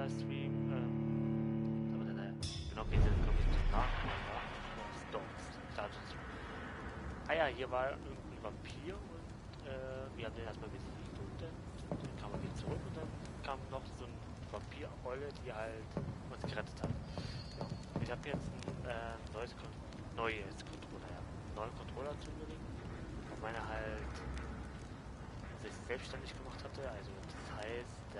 Livestream. Aber naja, genau, geht jetzt, glaube ich, zum Status. Ah ja, hier war irgendwie ein Vampir und wir haben den erstmal besiegt und dann kam er wieder zurück und dann kam noch so ein Vampir-Eule, die halt uns gerettet hat. Ja. Ich habe jetzt ein neues Controller, ja. Einen neuen Controller zugelegt, weil meiner halt sich selbstständig gemacht hatte. Also das heißt,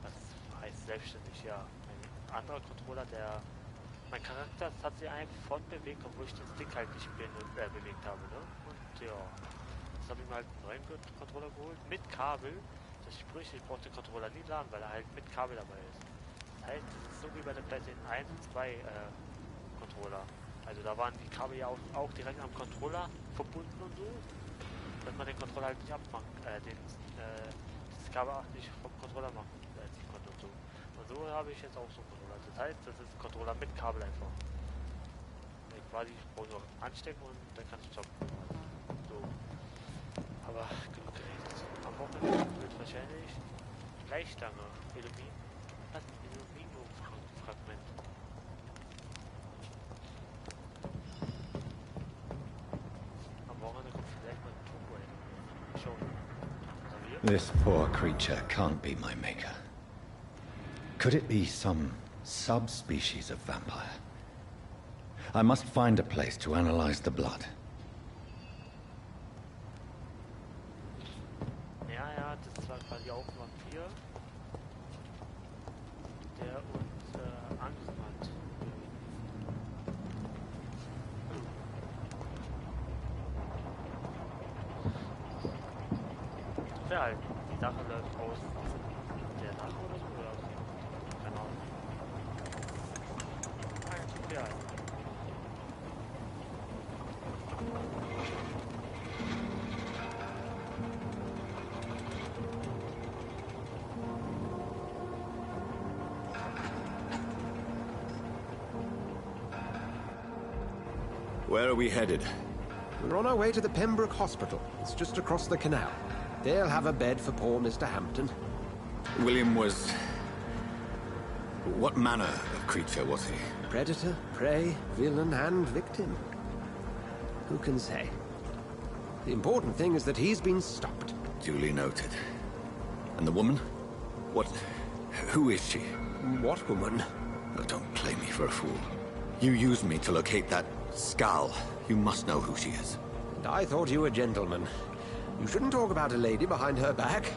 was heißt selbstständig? Ja, ein anderer Controller, mein Charakter hat sich einfach bewegt, obwohl ich den Stick halt nicht bewegt habe, ne? Und ja, jetzt habe ich mir halt einen neuen Controller geholt, mit Kabel. Das sprich, ich brauche den Controller nie laden, weil er halt mit Kabel dabei ist. Das heißt, das ist so wie bei der PlayStation 1 und 2 Controller. Also da waren die Kabel ja auch direkt am Controller verbunden und so, dass man den Controller halt nicht abmachen, das Kabel auch nicht vom Controller machen konnte und so. Und so habe ich jetzt auch so einen Controller. Das heißt, das ist ein Controller mit Kabel einfach. Ich quasi brauche nur anstecken und dann kann ich zocken. So. Aber genug geredet. Am Wochenende wird wahrscheinlich gleich lange Illumino-Fragment. Am Wochenende kommt vielleicht mal ein Turbo hin. Schon. This poor creature can't be my maker. Could it be some subspecies of vampire? I must find a place to analyze the blood. Ja, das war quasi auch ein Vampir, der uns angegriffen hat. Ja, halt, die Sache läuft aus der Nacht oder so, oder aus dem, keine Ahnung. Ja. Where are we headed? We're on our way to the Pembroke Hospital. It's just across the canal. They'll have a bed for poor Mr. Hampton. William was... What manner of creature was he? Predator, prey, villain, and victim. Who can say? The important thing is that he's been stopped. Duly noted. And the woman? Who is she? What woman? Oh, don't play me for a fool. You used me to locate that skull. You must know who she is. And I thought you a gentleman. You shouldn't talk about a lady behind her back,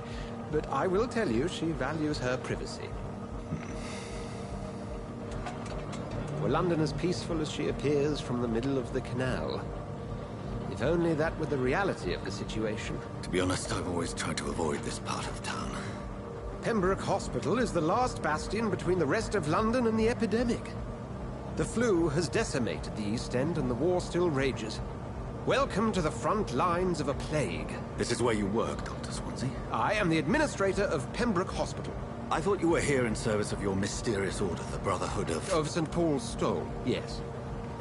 but I will tell you she values her privacy. Were London as peaceful as she appears from the middle of the canal? If only that were the reality of the situation. To be honest, I've always tried to avoid this part of town. Pembroke Hospital is the last bastion between the rest of London and the epidemic. The flu has decimated the East End and the war still rages. Welcome to the front lines of a plague. This is where you work, Dr. Swansea? I am the administrator of Pembroke Hospital. I thought you were here in service of your mysterious order, the Brotherhood of... Of St. Paul's Stole, yes.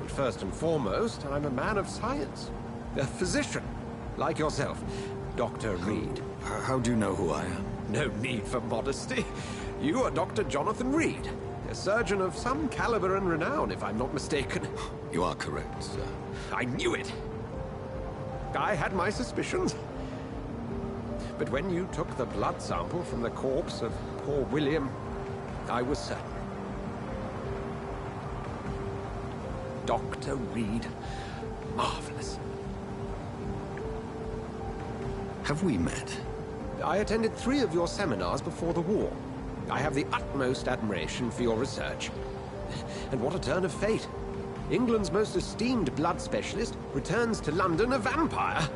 But first and foremost, I'm a man of science. A physician, like yourself, Dr. Reed. How do you know who I am? No need for modesty. You are Dr. Jonathan Reed, a surgeon of some caliber and renown, if I'm not mistaken. You are correct, sir. I knew it! I had my suspicions. But when you took the blood sample from the corpse of poor William, I was certain. Dr. Reed. Marvelous. Have we met? I attended 3 of your seminars before the war. I have the utmost admiration for your research. And what a turn of fate. England's most esteemed blood specialist returns to London a vampire.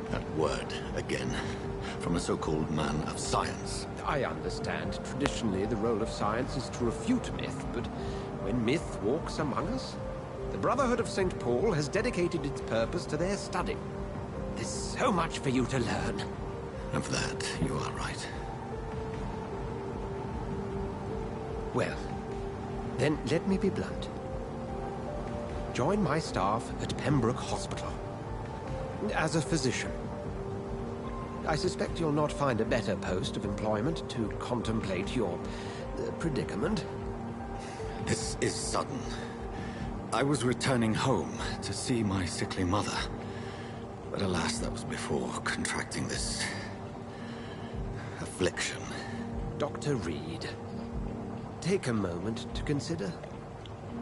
That word, again. From a so-called man of science. I understand. Traditionally, the role of science is to refute myth, but when myth walks among us, the Brotherhood of St. Paul has dedicated its purpose to their study. There's so much for you to learn. Of that, you are right. Well, then let me be blunt. Join my staff at Pembroke Hospital. As a physician. I suspect you'll not find a better post of employment to contemplate your predicament. This is sudden. I was returning home to see my sickly mother. But alas, that was before contracting this affliction. Dr. Reed, take a moment to consider.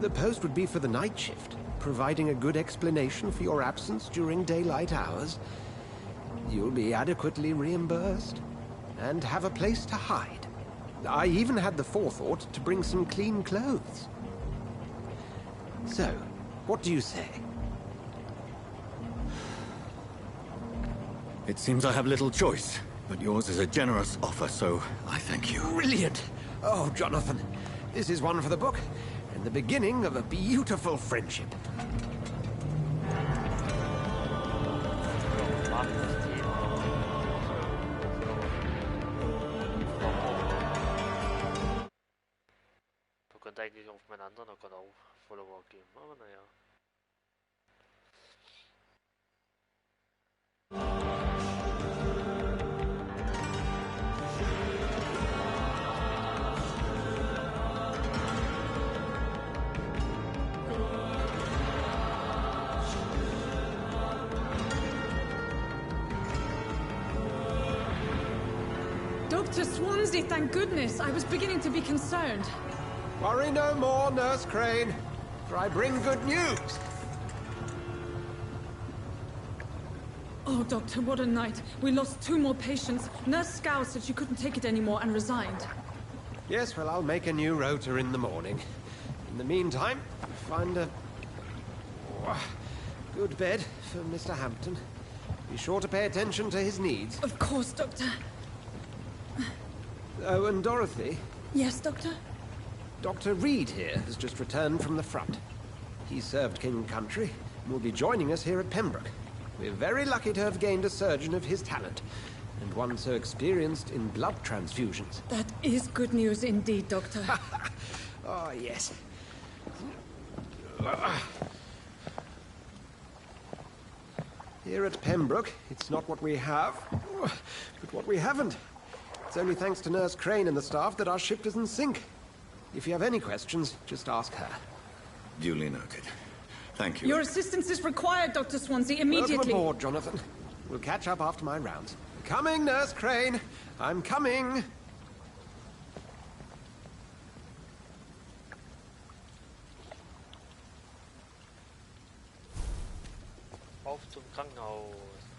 The post would be for the night shift, providing a good explanation for your absence during daylight hours. You'll be adequately reimbursed, and have a place to hide. I even had the forethought to bring some clean clothes. So, what do you say? It seems I have little choice, but yours is a generous offer, so I thank you. Brilliant! Oh, Jonathan, this is one for the book, and the beginning of a beautiful friendship. Du könnt eigentlich auf meinen anderen Account auch Follower geben, aber naja. Dr. Swansea, thank goodness. I was beginning to be concerned. Worry no more, Nurse Crane, for I bring good news. Oh, Doctor, what a night. We lost 2 more patients. Nurse Scow said she couldn't take it anymore and resigned. Yes, well, I'll make a new rota in the morning. In the meantime, find a good bed for Mr. Hampton. Be sure to pay attention to his needs. Of course, Doctor. Oh, and Dorothy, Yes, Doctor? Dr. Reed here has just returned from the front. He served King and Country and will be joining us here at Pembroke. We're very lucky to have gained a surgeon of his talent, and one so experienced in blood transfusions. That is good news indeed, Doctor. Oh, yes. Here at Pembroke, it's not what we have, but what we haven't. It's only thanks to Nurse Crane and the staff that our ship doesn't sink. If you have any questions, just ask her. Duly noted. Thank you. Your assistance is required, Dr. Swansea, immediately. Welcome aboard, Jonathan. We'll catch up after my rounds. Coming, Nurse Crane. I'm coming. Auf zum Krankenhaus.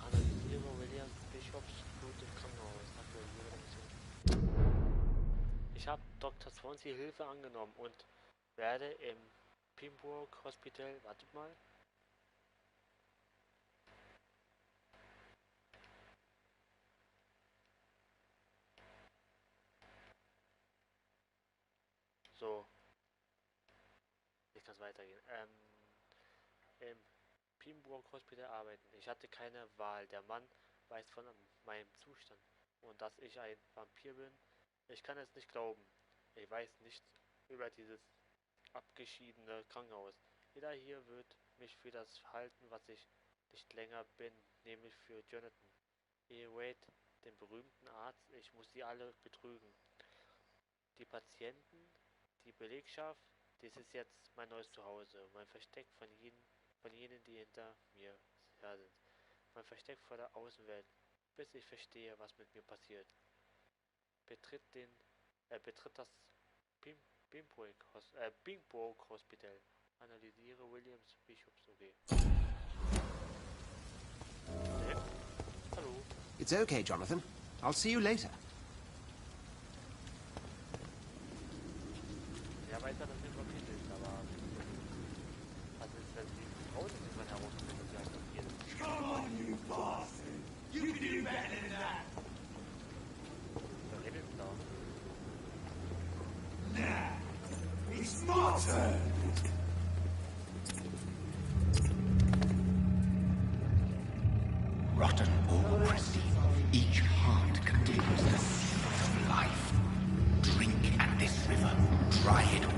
Analysiere Williams Bischofs Blut im Krankenhaus. Aktualisiere Mission. Ich habe Dr. Swansea Hilfe angenommen und werde im Pembroke Hospital. Wartet mal. So. Jetzt kann es weitergehen. Im Pembroke Hospital arbeiten. Ich hatte keine Wahl. Der Mann weiß von meinem Zustand und dass ich ein Vampir bin. Ich kann es nicht glauben. Ich weiß nichts über dieses abgeschiedene Krankenhaus. Jeder hier wird mich für das halten, was ich nicht länger bin, nämlich für Jonathan. Wade, den berühmten Arzt, ich muss sie alle betrügen. Die Patienten, die Belegschaft, dies ist jetzt mein neues Zuhause. Mein Versteck von jenen, die hinter mir her sind. Mein Versteck vor der Außenwelt, bis ich verstehe, was mit mir passiert. Betritt das Pembroke Hospital. Analysiere Williams Bischofs OG. Okay. Hallo. It's okay, Jonathan. I'll see you later. Ja, weiß ja, dass wir Vampir sind, aber was ist, wenn die Frau nicht mal herausfindet, dass sie ein Vampir sind? Come on, you bastard! You can do better than that! Wer redet denn da? Nah, it's my turn! Rotten or pristine, each heart contains the seeds of life. Drink at this river, try it all.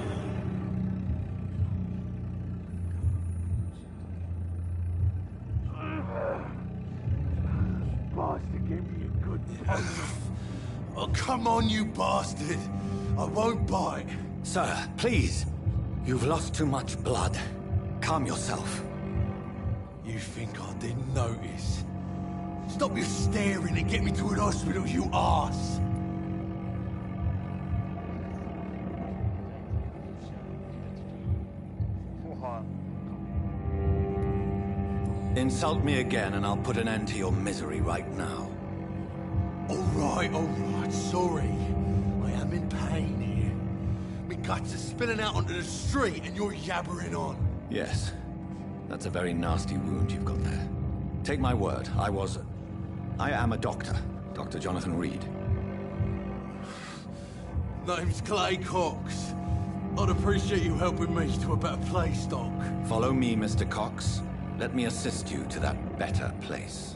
Bastard gave me a come on, you bastard. I won't bite. Sir, please. You've lost too much blood. Calm yourself. You think I didn't notice? Stop your staring and get me to an hospital, you arse! Insult me again and I'll put an end to your misery right now. Alright, sorry. I am in pain here. My guts are spilling out onto the street and you're yabbering on. Yes. That's a very nasty wound you've got there. Take my word, I am a doctor. Dr. Jonathan Reed. Name's Clay Cox. I'd appreciate you helping me to a better place, Doc. Follow me, Mr. Cox. Let me assist you to that better place.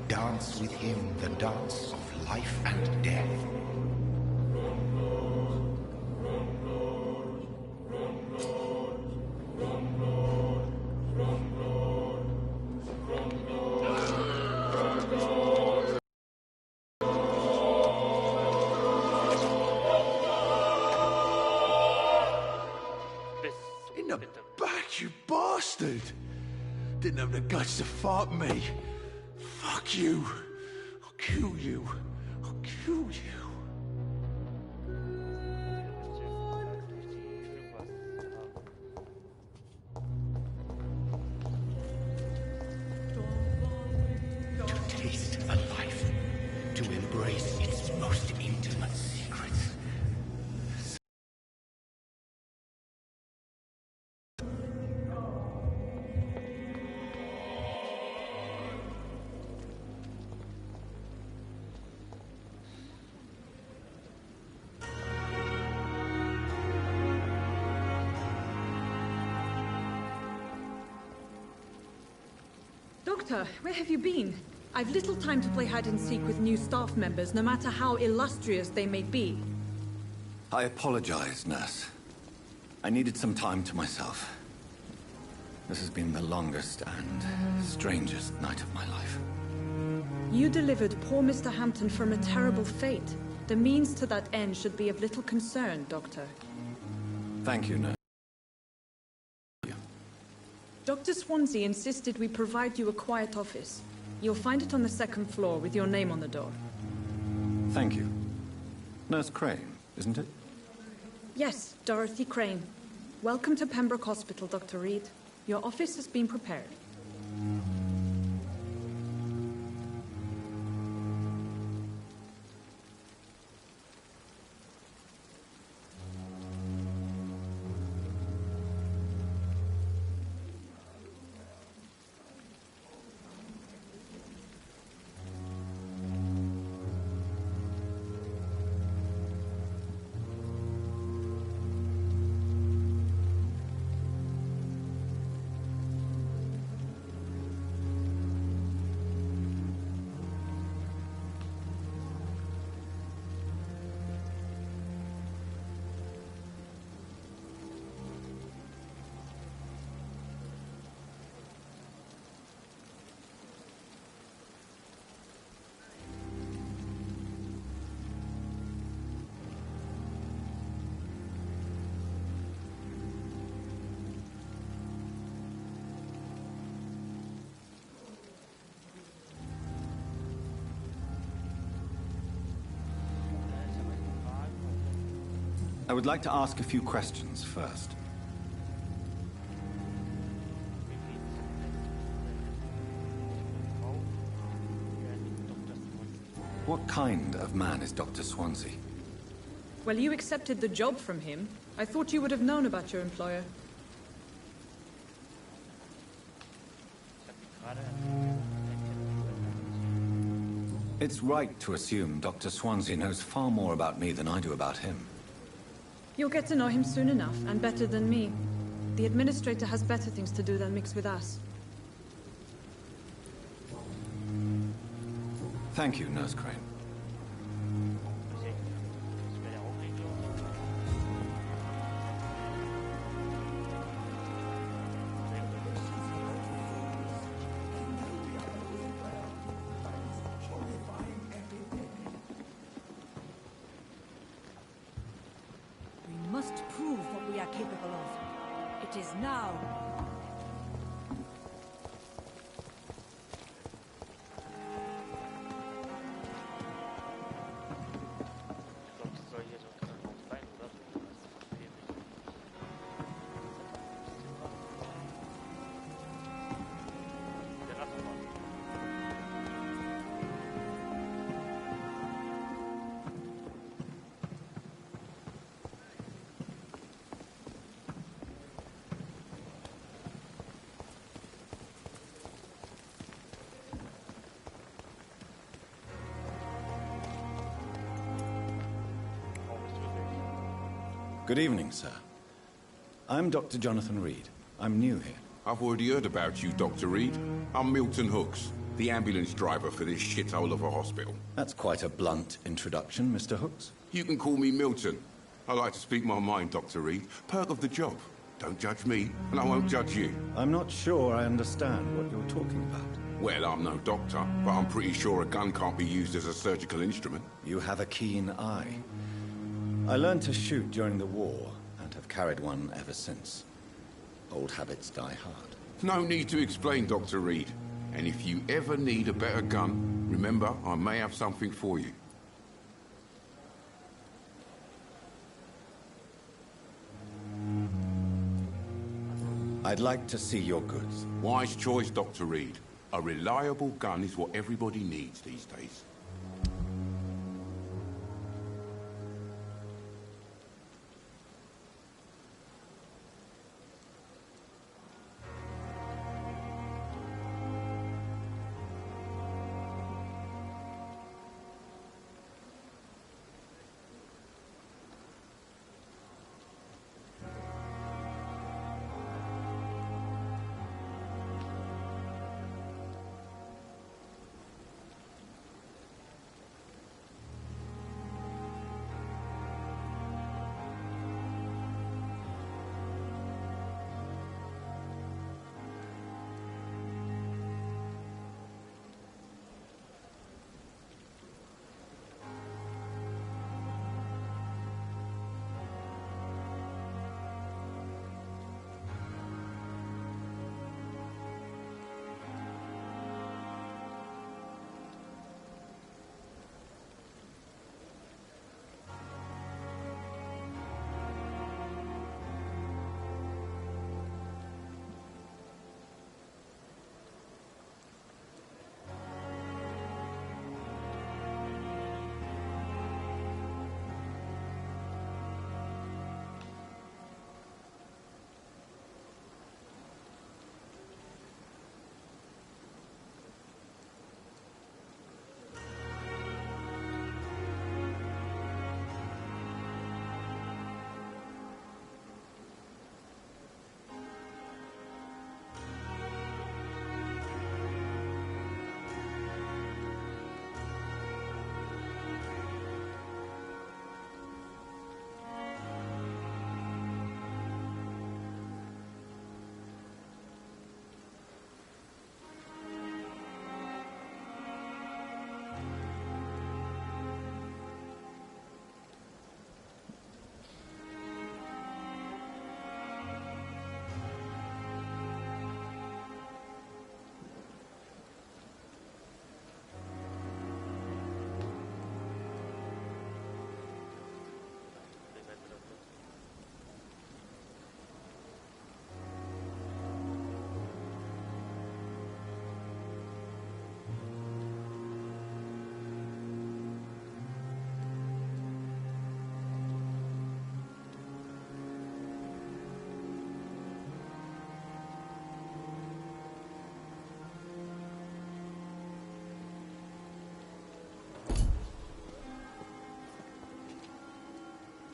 Dance with him the dance of life and death. In the back, you bastard! Didn't have the guts to fight me. Fuck you. I'll kill you. I'll kill you. To taste a life, to embrace its most intimate secrets. Doctor, where have you been? I've little time to play hide-and-seek with new staff members, no matter how illustrious they may be. I apologize, nurse. I needed some time to myself. This has been the longest and strangest night of my life. You delivered poor Mr. Hampton from a terrible fate. The means to that end should be of little concern, Doctor. Thank you, nurse. Dr. Swansea insisted we provide you a quiet office. You'll find it on the second floor with your name on the door. Thank you. Nurse Crane, isn't it? Yes, Dorothy Crane. Welcome to Pembroke Hospital, Dr. Reed. Your office has been prepared. I would like to ask a few questions first. What kind of man is Dr. Swansea? Well, you accepted the job from him. I thought you would have known about your employer. It's right to assume Dr. Swansea knows far more about me than I do about him. You'll get to know him soon enough, and better than me. The administrator has better things to do than mix with us. Thank you, Nurse Crane. We must prove what we are capable of. It is now. Good evening, sir. I'm Dr. Jonathan Reed. I'm new here. I've already heard about you, Dr. Reed. I'm Milton Hooks, the ambulance driver for this shithole of a hospital. That's quite a blunt introduction, Mr. Hooks. You can call me Milton. I like to speak my mind, Dr. Reed. Perk of the job. Don't judge me, and I won't judge you. I'm not sure I understand what you're talking about. Well, I'm no doctor, but I'm pretty sure a gun can't be used as a surgical instrument. You have a keen eye. I learned to shoot during the war, and have carried one ever since. Old habits die hard. No need to explain, Dr. Reed. And if you ever need a better gun, remember, I may have something for you. I'd like to see your goods. Wise choice, Dr. Reed. A reliable gun is what everybody needs these days.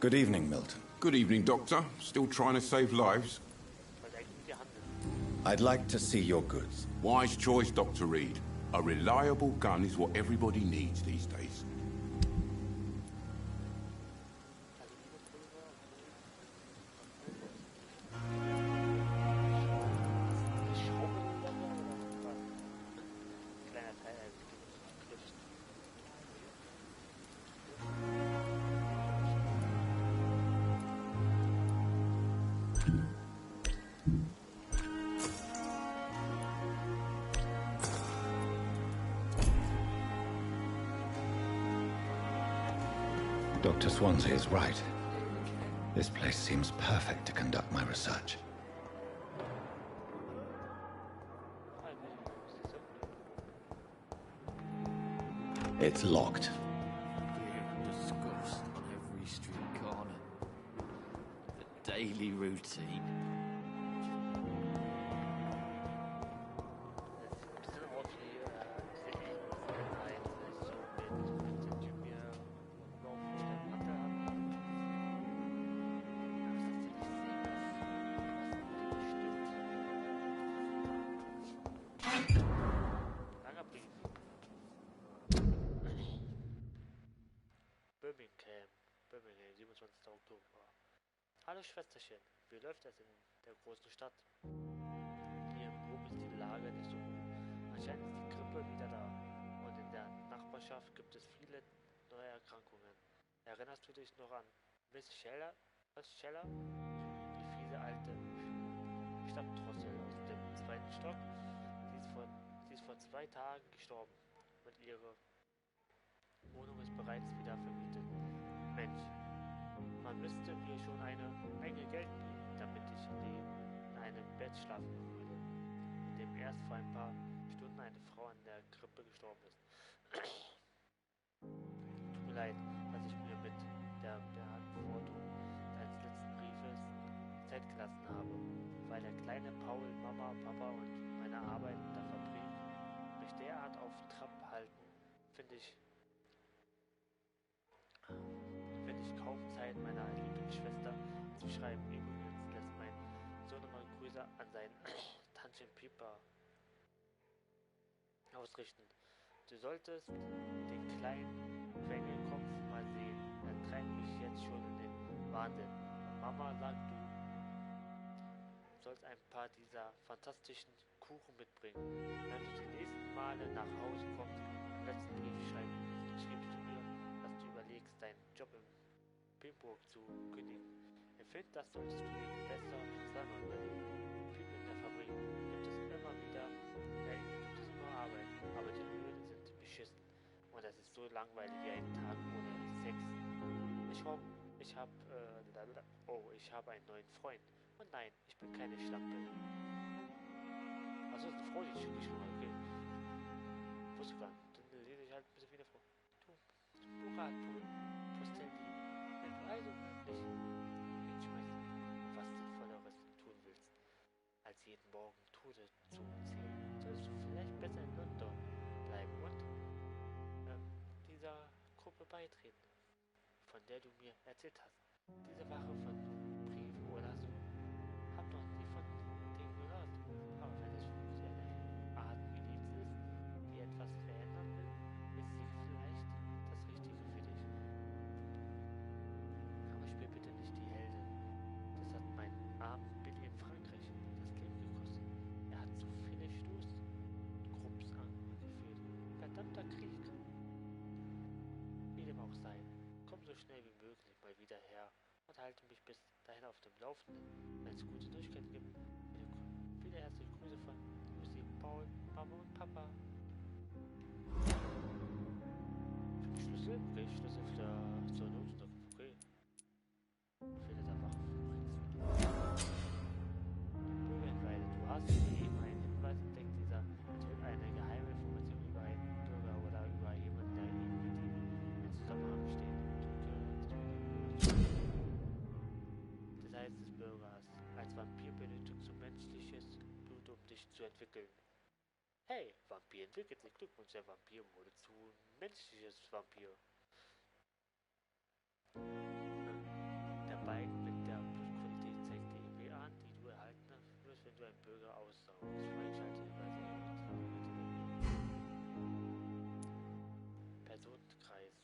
Good evening, Milton. Good evening, Doctor. Still trying to save lives? Wollte eigentlich mit dir handeln. I'd like to see your goods. Wise choice, Dr. Reed. A reliable gun is what everybody needs these days. Kleiner Teil, also Griff. Dr. Swansea is right. This place seems perfect to conduct my research. It's locked. Fear and disgust on every street corner. The daily routine. Das sind auch die Einheiten, so mit den Typen hier rumlaufen, der Patte haben. Langer Brief. Birmingham, 27. Oktober. Hallo Schwesterchen, wie läuft es in der großen Stadt? Hier im Rom ist die Lage nicht so gut. Anscheinend ist die Grippe wieder da und in der Nachbarschaft gibt es viele neue Erkrankungen. Erinnerst du dich noch an Miss Scheller? Die fiese alte Stammdrossel aus dem zweiten Stock? Sie ist vor 2 Tagen gestorben und ihre Wohnung ist bereits wieder vermietet. Mensch, man müsste mir schon eine Menge Geld bieten, damit ich in einem Bett schlafen würde, in dem erst vor ein paar Stunden eine Frau an der Grippe gestorben ist. Tut mir leid, dass ich mir mit der Beantwortung deines letzten Briefes Zeit gelassen habe, weil der kleine Paul, Mama, Papa und meine Arbeit in der Fabrik mich derart auf Trab halten, finde ich kaum Zeit, meiner Lieblingsschwester zu schreiben. Übrigens lässt mein Sohn mal Grüße an seinen Tantchen Pieper ausrichten. Du solltest den kleinen Quengelkopf mal sehen. Er treibt mich jetzt schon in den Wahnsinn. Und Mama sagt, du sollst ein paar dieser fantastischen Kuchen mitbringen. Wenn du die nächsten Male nach Hause kommst, im letzten Brief schriebst du mir, dass du überlegst, deinen Job im Pimburg zu kündigen. Ich finde, das solltest du eben besser zweimal überlegen. Viele in der Fabrik gibt es immer Arbeit, aber die Löhne sind beschissen und es ist so langweilig wie ein Tag ohne Sex. Ich habe einen neuen Freund. Und nein, ich bin keine Schlampe. Also ist eine Frau, die ich geschrieben habe, okay. Wusste gar nicht. Dann sehe ich halt ein bisschen wie eine Frau. Du Buchhaltung, Postelli. Wenn du also wirklich hinschmeißen, was Sinnvolleres tun willst, als jeden Morgen Tote zu zählen, solltest du vielleicht besser in London bleiben und dieser Gruppe beitreten, von der du mir erzählt hast. Diese Wache von Brief oder so, hab noch nie von denen gehört. Aber wenn es für seine Art Miliz ist, die etwas verändern will, ist sie vielleicht das Richtige für dich. Aber spiel bitte nicht die Heldin. Das hat meinen armen Billy in Frankreich das Leben gekostet. Er hat so viele Stoßgrupps angeführt. Verdammter Krieg. Wie dem auch sei, komm so schnell wie möglich mal wieder her und halte mich bis dahin auf dem Laufenden. Wenn es gute Neuigkeiten gibt, viele herzliche Grüße von Lucy, Paul, Mama und Papa. Schlüssel? Okay, Schlüssel zur Notunterkunft. Okay. Befehle der Wache Bürgerhinweise. Du hast eben einen Hinweis entdeckt, dieser enthüllt eine geheime Information über einen Bürger oder über jemanden, der eben mit ihm in Zusammenhang steht. Details des Bürgers. Als Vampir benötigst du menschliches Blut, um dich zu entwickeln. Hey, Vampir entwickelt sich. Glückwunsch, der Vampir wurde zu menschliches Vampir. Balken mit der Blutqualität zeigt die EW an, die du erhalten wirst, wenn du einen Bürger aussaugst. Freischalte Personenkreis.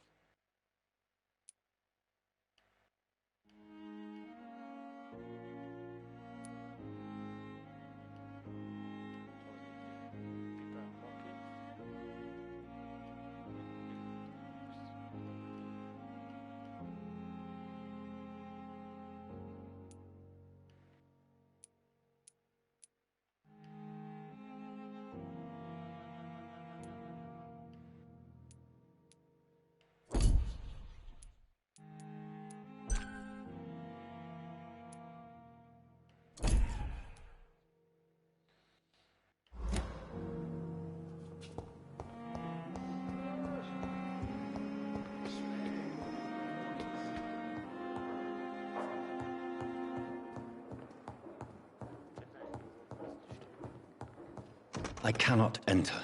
I cannot enter.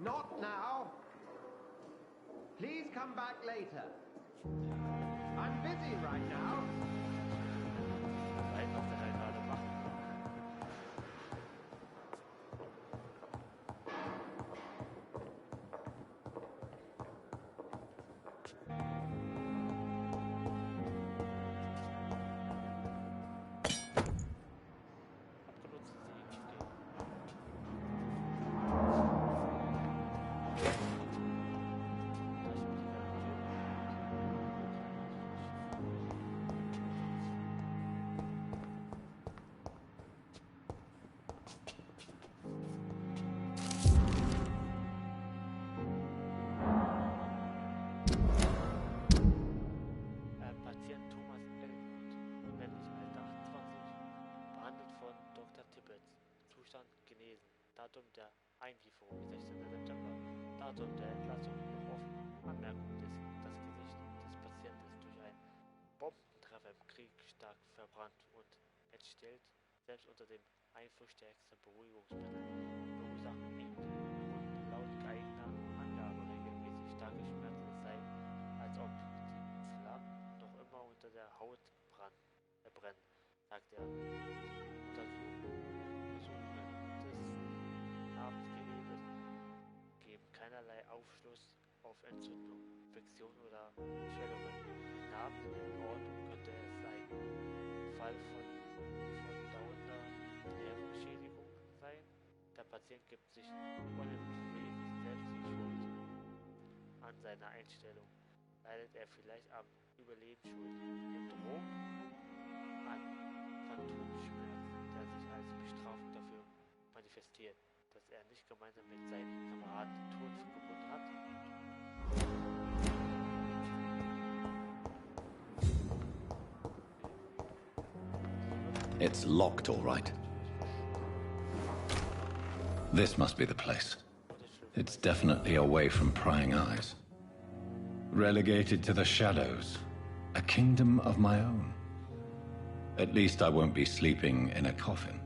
Not now. Please come back later. I'm busy right now. Was der da gerade macht. Datum der Einlieferung 16. September. Datum der Entlassung noch offen. Anmerkung: Das Gesicht des Patienten ist durch einen Bombentreffer im Krieg stark verbrannt und entstellt, selbst unter dem Einfluss stärkster Beruhigungsmittel. Verursachen ihm und laut eigener Angabe regelmäßig starke Schmerzen. Es sei, als ob die Flammen noch immer unter der Haut brennen, sagt er. Untersuchungen des Namensgewebes geben keinerlei Aufschluss auf Entzündung, Infektion oder Schwellungen. Narben in den Orten könnte es sein. Fall von dauernder Nervenschädigung sein. Der Patient gibt sich unentwegt selbst die Schuld an seiner Einstellung. Leidet er vielleicht am Überlebensschuld, Syndrom, an Phantomschmerzen, der sich als Bestrafung dafür manifestiert, dass er nicht gemeinsam mit seinen Kameraden den Tod gefunden hat. It's locked, all right. This must be the place. It's definitely away from prying eyes. Relegated to the shadows. A kingdom of my own. At least I won't be sleeping in a coffin.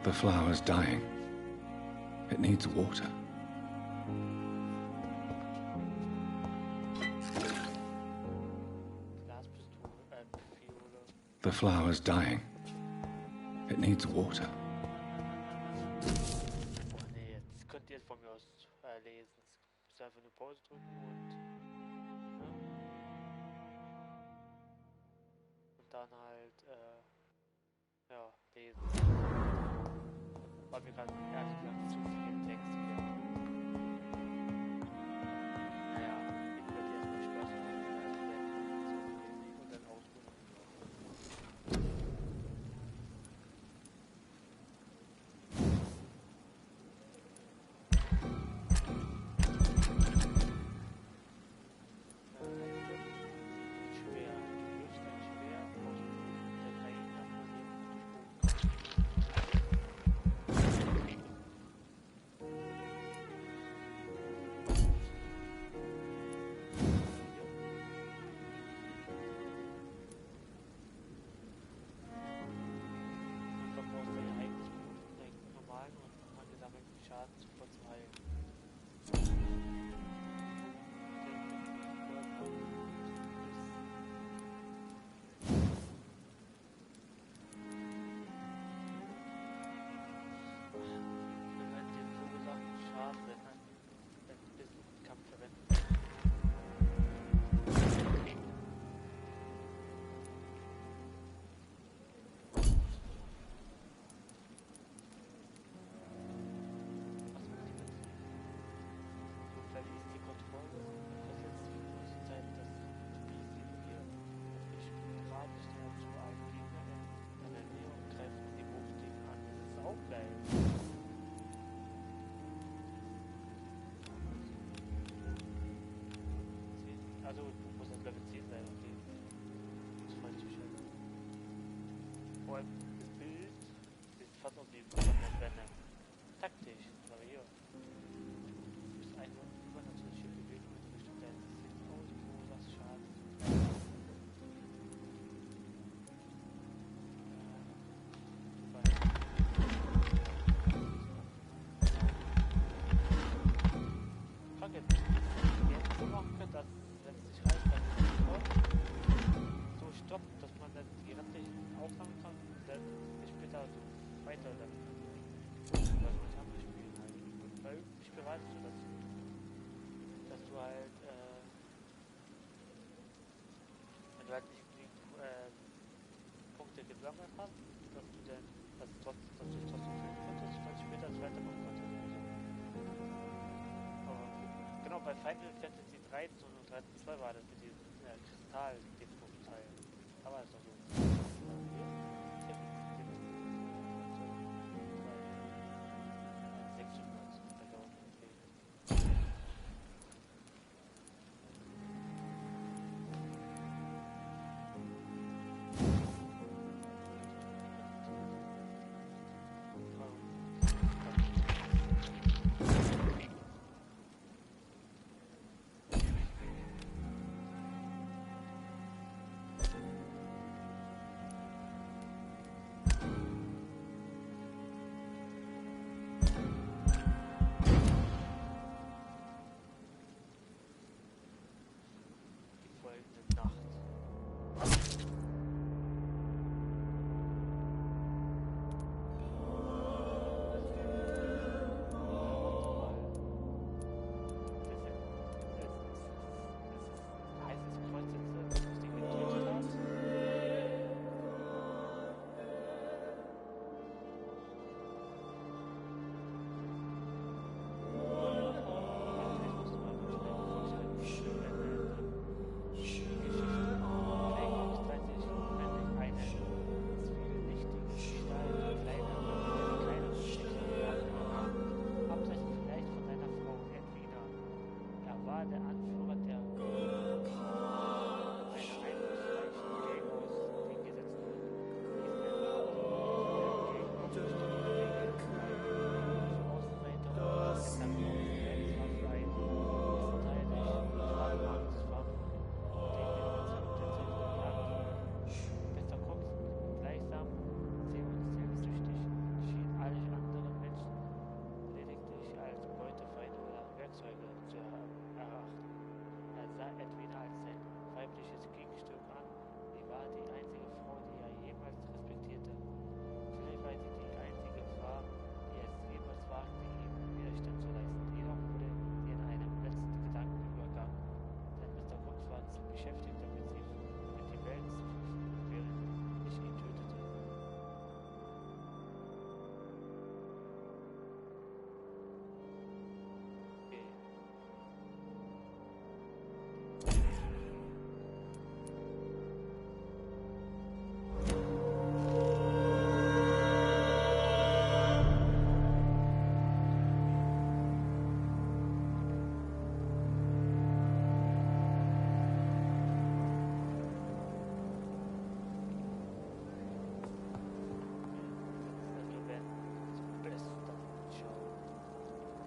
The flower's dying. It needs water. The flower's dying. It needs water. Oh nee, jetzt könnt ihr es von mir aus lesen. Jetzt müsst ihr einfach eine Pause drücken und dann halt ja, lesen. Weil mir gerade ehrlich gesagt zu viel Text hier. Naja, ich würde jetzt mal Spaß und dann ausruhen. Also, du musst auf Level 10 sein, okay. Das fand ich schön. Vor allem das Bild sieht fast aus wie von der Bände. Taktisch, aber hier. Du bist eine übernatürliche Bewegung in Richtung deines Systems aus, wo das Schaden. Kacke. Jetzt so machen können, dass letztlich reicht, dann so stoppt, dass man dann die restlichen aufsammeln kann und dann später so weiter dann was mit anderen Spielen halt. Weil ich bereit so, dass du halt wenn du halt nicht genügend Punkte gesammelt hast, dass du dann dass du es trotzdem finden konntest und dann später das weitermachen konntest. Genau, bei Final Fantasy 13 und 13.2 war das mit diesem Kristall-Dingsbums-Teil. Aber sonst